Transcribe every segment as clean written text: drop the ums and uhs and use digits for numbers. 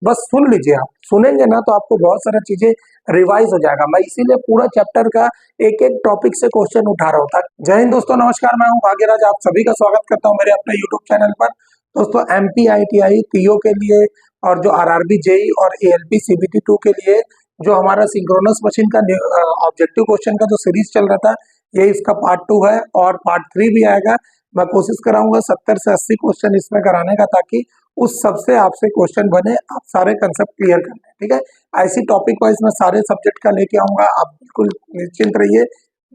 बस सुन लीजिए, आप सुनेंगे ना तो आपको बहुत सारा चीजें रिवाइज हो जाएगा। मैं इसीलिए पूरा चैप्टर का एक एक टॉपिक से क्वेश्चन उठा रहा हूँ। जय हिंद दोस्तों, नमस्कार, मैं हूँ भाग्यराज, आप सभी का स्वागत करता हूँ मेरे अपने यूट्यूब चैनल पर। दोस्तों एमपी आईटीआई पीओ के लिए और जो आरआरबी जेई और एएलपी सीबीटी 2 के लिए जो हमारा सिंक्रोनस मशीन का ऑब्जेक्टिव क्वेश्चन का जो सीरीज चल रहा था, ये इसका पार्ट 2 है और पार्ट 3 भी आएगा। मैं कोशिश कराऊंगा 70 से 80 क्वेश्चन इसमें कराने का, ताकि उस सबसे आपसे क्वेश्चन बने, आप सारे कंसेप्ट क्लियर कर लें। ठीक है, ऐसी टॉपिक वाइज मैं सारे सब्जेक्ट का लेके आऊंगा, आप बिल्कुल निश्चिंत रहिए।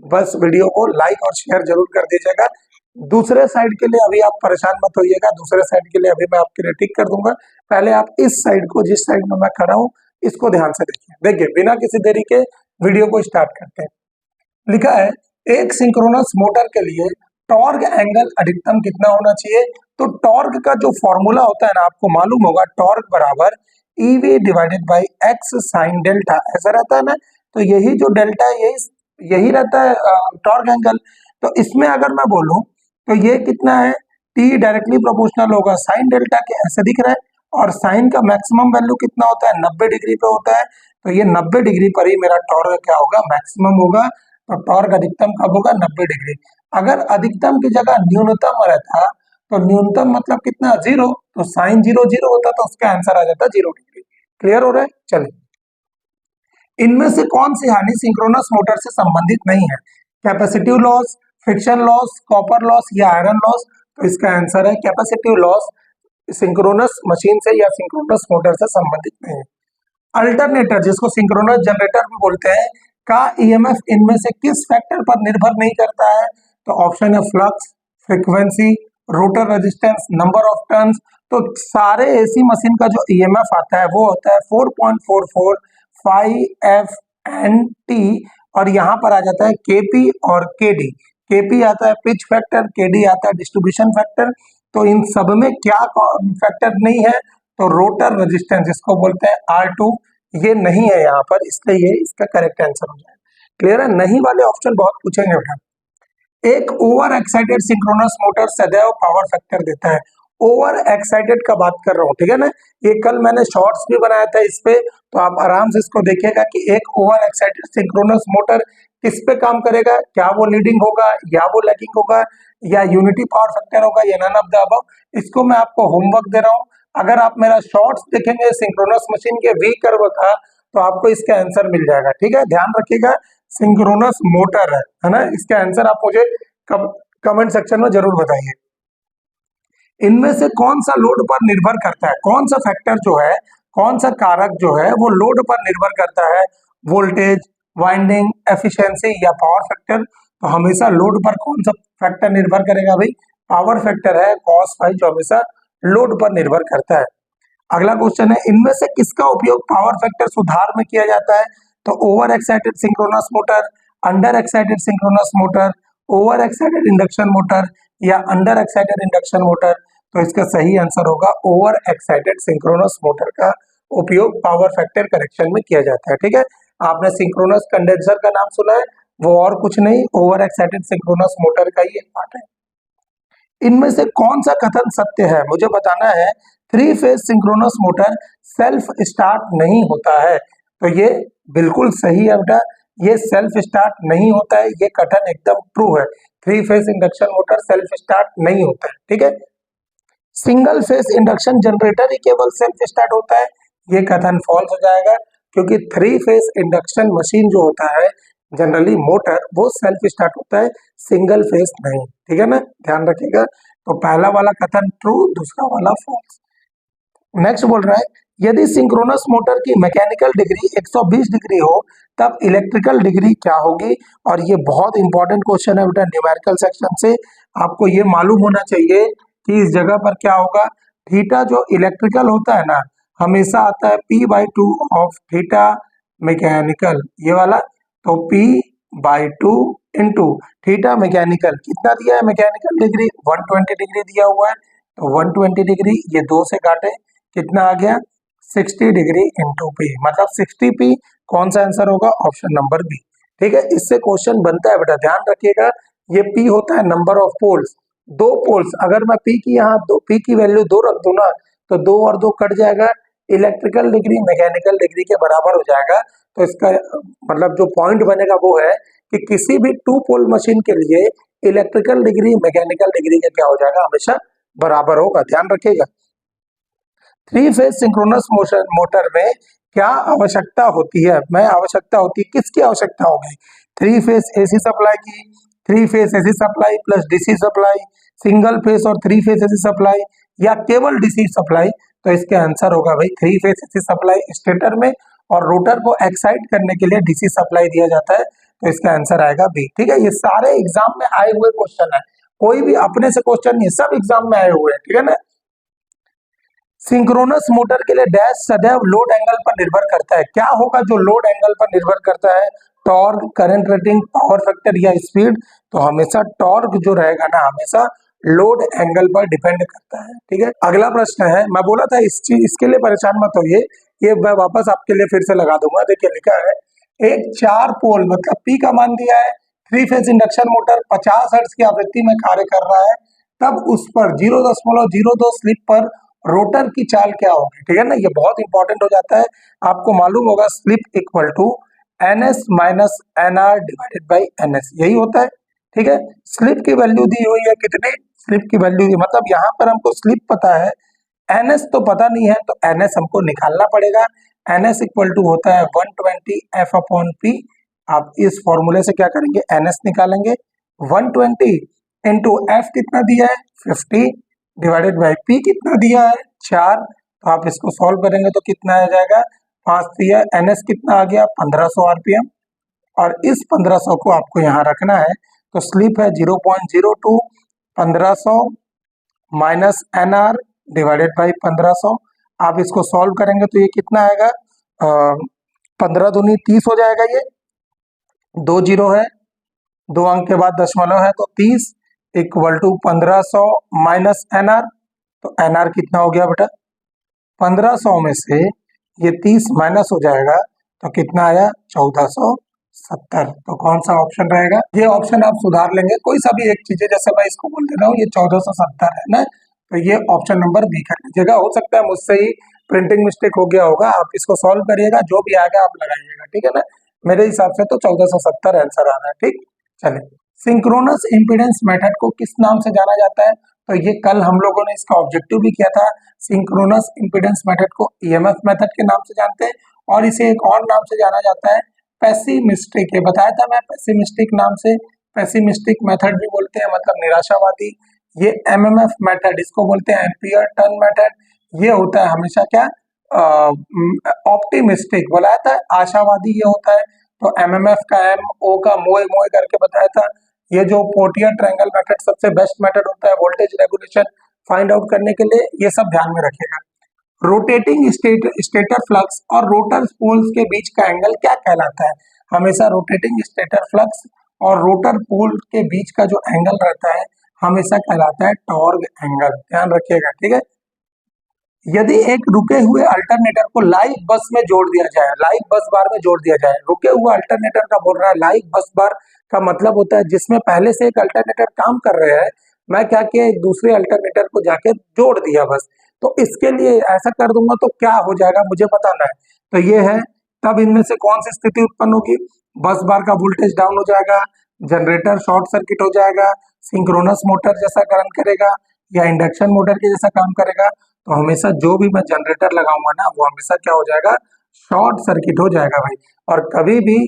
बस वीडियो को लाइक और शेयर जरूर कर दीजिएगा। दूसरे साइड के लिए अभी आप परेशान मत होइएगा, दूसरे साइड के लिए अभी मैं आपके लिए ठीक कर दूंगा। पहले आप इस साइड को, जिस साइड में मैं खड़ा हूँ, इसको ध्यान से देखिए बिना किसी देरी के वीडियो को स्टार्ट करते हैं। लिखा है एक सिंक्रोनस मोटर के लिए टॉर्क एंगल अधिकतम कितना होना चाहिए। तो टॉर्क का जो फॉर्मूला होता है ना, आपको मालूम होगा, टॉर्क बराबर EV divided by x sine delta, ऐसा रहता है ना। तो यही जो डेल्टा है यही रहता है टॉर्क एंगल। तो इसमें अगर मैं बोलूं तो ये कितना है, टी डायरेक्टली प्रोपोर्शनल होगा साइन डेल्टा के, ऐसे दिख रहा है। और साइन का मैक्सिमम वैल्यू कितना होता है, 90 डिग्री पे होता है। तो ये 90 डिग्री पर ही मेरा टॉर्क क्या होगा, मैक्सिमम होगा। तो टॉर्क अधिकतम कब होगा, 90 डिग्री। अगर अधिकतम की जगह न्यूनतम रहता तो न्यूनतम मतलब कितना, 0, तो साइन 0 0 होता, तो उसका आंसर आ जाता 0 डिग्री। क्लियर हो रहा है? चलिए, इनमें से कौन सी हानि सिंक्रोनस मोटर से संबंधित नहीं है, capacitive loss, friction loss, copper loss या आयरन लॉस। तो इसका आंसर है कैपेसिटिव लॉस सिंक्रोनस मशीन से या सिंक्रोनस मोटर से संबंधित नहीं है। अल्टरनेटर, जिसको सिंक्रोनस जनरेटर भी बोलते हैं, का ईएमएफ इनमें से किस फैक्टर पर निर्भर नहीं करता है। तो ऑप्शन है flux, frequency, rotor resistance, number of turns. तो सारे एसी मशीन का जो ईएमएफ आता है वो होता है 4.44 5 FNT, और यहाँ पर आ जाता है केपी और केडी। केपी आता है पिच फैक्टर, केडी आता है डिस्ट्रीब्यूशन फैक्टर। तो इन सब में क्या फैक्टर नहीं है, तो रोटर रेजिस्टेंस, जिसको बोलते हैं R2, ये नहीं है यहाँ पर, इसलिए ये इसका करेक्ट आंसर हो जाएगा। क्लियर है? नहीं वाले ऑप्शन बहुत पूछेंगे बेटा। एक ओवर एक्साइटेड सिंक्रोनस मोटर सदैव पावर फैक्टर देता है। ओवर एक्साइटेड का बात कर रहा हूँ, ठीक है ना। ये कल मैंने शॉर्ट्स भी बनाया था इस पे, तो आप आराम से इसको देखिएगा कि एक ओवर एक्साइटेड सिंक्रोनस मोटर किस पे काम करेगा, क्या वो लीडिंग होगा या वो लैगिंग होगा या यूनिटी पावर फैक्टर होगा या नन ऑफ द अबव। इसको मैं आपको होमवर्क दे रहा हूँ। अगर आप मेरा शॉर्ट्स देखेंगे सिंक्रोनस मशीन के वी कर्व का, तो आपको इसका आंसर मिल जाएगा। ठीक है, ध्यान रखिएगा, सिंक्रोनस मोटर है ना। इसका आंसर आप मुझे कमेंट सेक्शन में जरूर बताइए। इनमें से कौन सा लोड पर निर्भर करता है, कौन सा फैक्टर जो है, कौन सा कारक जो है वो लोड पर निर्भर करता है, वोल्टेज, वाइंडिंग, एफिशिएंसी या पावर फैक्टर। तो हमेशा लोड पर कौन सा फैक्टर निर्भर करेगा भाई, पावर फैक्टर है cos फाई, जो हमेशा लोड पर निर्भर करता है। अगला क्वेश्चन है, इनमें से किसका उपयोग पावर फैक्टर सुधार में किया जाता है। तो over excited synchronous motor, under excited synchronous motor, over excited induction motor या अंडर एक्साइटेड इंडक्शन मोटर। तो इसका सही आंसर होगा ओवर एक्साइटेड सिंक्रोनस मोटर का उपयोग पावर फैक्टर करेक्शन में किया जाता है। ठीक है, आपने सिंक्रोनस कंडेंसर का नाम सुना है, वो और कुछ नहीं, ओवर एक्साइटेड सिंक्रोनस मोटर का ही एक पार्ट है। इनमें से कौन सा कथन सत्य है, मुझे बताना है। 3 phase synchronous motor self start नहीं होता है। तो ये बिल्कुल सही है बेटा, ये सेल्फ स्टार्ट नहीं होता है, ये कथन एकदम ट्रू है। 3 phase induction motor self start नहीं होता है। ठीक है, सिंगल फेज इंडक्शन जनरेटर ही केवल सेल्फ स्टार्ट होता है, ये कथन फॉल्स हो जाएगा, क्योंकि 3 फेज इंडक्शन मशीन जो होता है जनरली मोटर, वो सेल्फ स्टार्ट होता है, सिंगल फेज नहीं। ठीक है ना, ध्यान रखिएगा। तो पहला वाला कथन ट्रू, दूसरा वाला फॉल्स। नेक्स्ट बोल रहा है, यदि सिंक्रोनस मोटर की मैकेनिकल डिग्री 120 डिग्री हो तब इलेक्ट्रिकल डिग्री क्या होगी। और ये बहुत इंपॉर्टेंट क्वेश्चन है बेटा, न्यूमेरिकल सेक्शन से आपको ये मालूम होना चाहिए कि इस जगह पर क्या होगा। थीटा जो इलेक्ट्रिकल होता है ना, हमेशा आता है P/2 ऑफ थीटा मैकेनिकल, ये वाला। तो P/2 इंटू थीटा मैकेनिकल, कितना दिया है मैकेनिकल डिग्री, 120 डिग्री दिया हुआ है। तो 120 डिग्री ये 2 से काटे, कितना आ गया, 60 डिग्री इंटू पी, मतलब 60p। कौन सा आंसर होगा, ऑप्शन नंबर बी। ठीक है, इससे क्वेश्चन बनता है बेटा, ध्यान रखिएगा। ये p होता है नंबर ऑफ पोल्स, 2 पोल्स। अगर मैं p की यहाँ p की वैल्यू 2 रख दूं ना, तो 2 और 2 कट जाएगा, इलेक्ट्रिकल डिग्री मैकेनिकल डिग्री के बराबर हो जाएगा। तो इसका मतलब जो पॉइंट बनेगा वो है कि किसी भी टू पोल मशीन के लिए इलेक्ट्रिकल डिग्री मैकेनिकल डिग्री का क्या हो जाएगा, हमेशा बराबर होगा, ध्यान रखिएगा। थ्री फेज सिंक्रोनस मोटर में क्या आवश्यकता होती है, मैं आवश्यकता होती है, किसकी आवश्यकता होगी, थ्री फेज एसी सप्लाई की, three phase AC supply plus DC supply, single phase और थ्री फेज एसी सप्लाई, या केवल डीसी सप्लाई। तो इसके आंसर होगा भाई three phase AC supply stator में, और रोटर को एक्साइट करने के लिए डीसी सप्लाई दिया जाता है। तो इसका आंसर आएगा बी। ठीक है, ये सारे एग्जाम में आए हुए क्वेश्चन है, कोई भी अपने से क्वेश्चन नहीं, सब एग्जाम में आए हुए हैं, ठीक है ना। सिंक्रोनस मोटर के लिए डैश सदैव लोड एंगल पर निर्भर करता है, क्या होगा जो लोड एंगल पर निर्भर करता है, torque, current rating, power factor या स्पीड। तो हमेशा टॉर्क जो रहेगा ना, हमेशा लोड एंगल पर डिपेंड करता है। ठीक है, अगला प्रश्न है, मैं बोला था इस चीज, इसके लिए परेशान मत होइए, ये मैं वापस आपके लिए फिर से लगा दूंगा। देखिए लिखा है, एक चार पोल मतलब पी का मान दिया है, three phase induction motor 50 hertz की आवृत्ति में कार्य कर रहा है, तब उस पर 0.02 स्लिप पर रोटर की चाल क्या होगी। ठीक है ना, ये बहुत इंपॉर्टेंट हो जाता है। आपको मालूम होगा slip equal to NS minus NR divided by NS, यही होता है। ठीक है, स्लिप की वैल्यू दी हुई है कितने, स्लिप की वैल्यू दी, मतलब यहाँ पर हमको स्लिप पता है, NS तो पता नहीं है, तो NS हमको निकालना पड़ेगा। NS इक्वल टू होता है 120 F अपॉन P। आप इस फॉर्मूले से क्या करेंगे, NS निकालेंगे, 120 इंटू F कितना दिया है 50 डिवाइडेड बाई P कितना दिया है 4। तो आप इसको सॉल्व करेंगे तो कितना आ जाएगा, 5 दिया, NS कितना आ गया 1500 RPM, और इस 1500 को आपको यहाँ रखना है। तो स्लिप है 0.02, 1500 माइनस NR डिवाइडेड बाई 1500। आप इसको सॉल्व करेंगे तो ये कितना आएगा, 15 दूनी 30 हो जाएगा, ये 2 जीरो है, 2 अंक के बाद दशमलव है, तो 30 इक्वल टू 1500 माइनस NR। तो NR कितना हो गया बेटा, 1500 में से ये 30 माइनस हो जाएगा, तो कितना आया 1470। तो कौन सा ऑप्शन रहेगा, ये ऑप्शन आप सुधार लेंगे, कोई सा भी एक चीज है, जैसे मैं इसको बोल दे रहा हूँ, ये 1470 है ना, तो ये ऑप्शन नंबर बी कर लीजिएगा। हो सकता है मुझसे ही प्रिंटिंग मिस्टेक हो गया होगा, आप इसको सॉल्व करिएगा, जो भी आएगा आप लगाइएगा, ठीक है ना। मेरे हिसाब से तो 1470 आंसर आ रहा है। ठीक, चले, सिंक्रोनस इम्पीडेंस मेथड को किस नाम से जाना जाता है, तो ये कल हम लोगों ने इसका ऑब्जेक्टिव भी किया था। सिंक्रोनस इम्पीडेंस मेथड को EMF मेथड के नाम से जानते हैं, और इसे एक और नाम से जाना जाता है पेसिमिस्टिक, ये बताया था मैं, पेसिमिस्टिक नाम से, पेसिमिस्टिक मेथड भी बोलते हैं, मतलब निराशावादी। ये MMF मेथड, इसको बोलते हैं एम्पियर टर्न मेथड, ये होता है हमेशा क्या, ऑप्टिमिस्टिक बोला था, आशावादी ये होता है। तो MMF का M, O का मोए मोए करके बताया था। ये जो पोर्टियर ट्रायंगल मेथड सबसे बेस्ट मेथड होता है वोल्टेज रेगुलेशन फाइंड आउट करने के लिए, ये सब ध्यान में रखेगा। रोटेटिंग स्टेटर फ्लक्स और रोटर पोल्स के बीच का एंगल क्या कहलाता है, हमेशा रोटेटिंग स्टेटर फ्लक्स और रोटर पोल के बीच का जो एंगल रहता है हमेशा कहलाता है टॉर्क एंगल, ध्यान रखिएगा। ठीक है, यदि एक रुके हुए अल्टरनेटर को लाइव बस में जोड़ दिया जाए, लाइव बस बार में जोड़ दिया जाए, रुके हुए अल्टरनेटर का बोल रहा है, लाइव बस बार का मतलब होता है जिसमें पहले से एक अल्टरनेटर काम कर रहे हैं, मैं क्या किया, एक दूसरे अल्टरनेटर को जाके जोड़ दिया बस। तो इसके लिए ऐसा कर दूंगा तो क्या हो जाएगा मुझे बताना है। तो ये है, तब इनमें से कौन सी स्थिति उत्पन्न होगी, बस बार का वोल्टेज डाउन हो जाएगा, जनरेटर शॉर्ट सर्किट हो जाएगा, सिंक्रोनस मोटर जैसा करंट करेगा, या इंडक्शन मोटर के जैसा काम करेगा। तो हमेशा जो भी मैं जनरेटर लगाऊंगा ना, वो हमेशा क्या हो जाएगा, शॉर्ट सर्किट हो जाएगा भाई। और कभी भी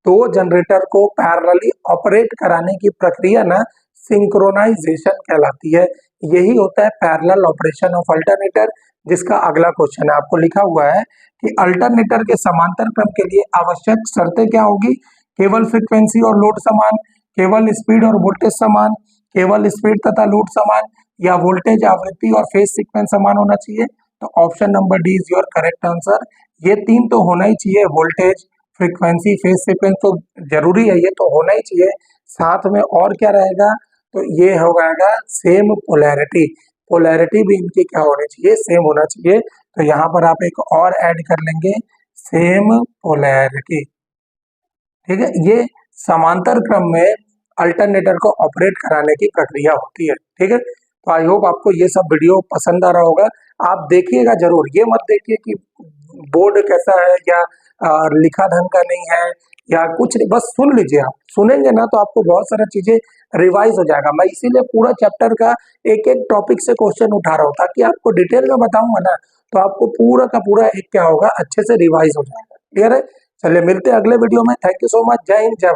दो जनरेटर को पैरेलली ऑपरेट कराने की प्रक्रिया ना सिंक्रोनाइजेशन कहलाती है। यही होता है पैरेलल ऑपरेशन ऑफ अल्टरनेटर, जिसका अगला क्वेश्चन है, आपको लिखा हुआ है कि अल्टरनेटर के समांतर क्रम के लिए आवश्यक शर्तें क्या होगी, केवल फ्रीक्वेंसी और लोड समान, केवल स्पीड और वोल्टेज समान, केवल स्पीड तथा लोड समान, या वोल्टेज आवृत्ति और फेज सीक्वेंस समान होना चाहिए। तो option number D is your correct answer. ये तीन तो होना ही चाहिए, वोल्टेज, फ्रीक्वेंसी, फेज सीक्वेंस तो जरूरी है, ये तो होना ही चाहिए। साथ में और क्या रहेगा, तो ये हो जाएगा सेम पोलैरिटी, पोलैरिटी भी इनकी क्या होनी चाहिए, सेम होना चाहिए। तो यहाँ पर आप एक और ऐड कर लेंगे, सेम पोलैरिटी। ठीक है, ये समांतर क्रम में अल्टरनेटर को ऑपरेट कराने की प्रक्रिया होती है। ठीक है, तो आई होप आपको ये सब वीडियो पसंद आ रहा होगा। आप देखिएगा जरूर, ये मत देखिए कि बोर्ड कैसा है या लिखा ढंग का नहीं है या कुछ नहीं, बस सुन लीजिए। आप सुनेंगे ना तो आपको बहुत सारा चीजें रिवाइज हो जाएगा। मैं इसीलिए पूरा चैप्टर का एक एक टॉपिक से क्वेश्चन उठा रहा हूँ, ताकि आपको डिटेल में बताऊंगा ना तो आपको पूरा का पूरा एक क्या होगा, अच्छे से रिवाइज हो जाएगा। क्लियर है? चलिए मिलते हैं अगले वीडियो में। Thank you so much. जय हिंद, जय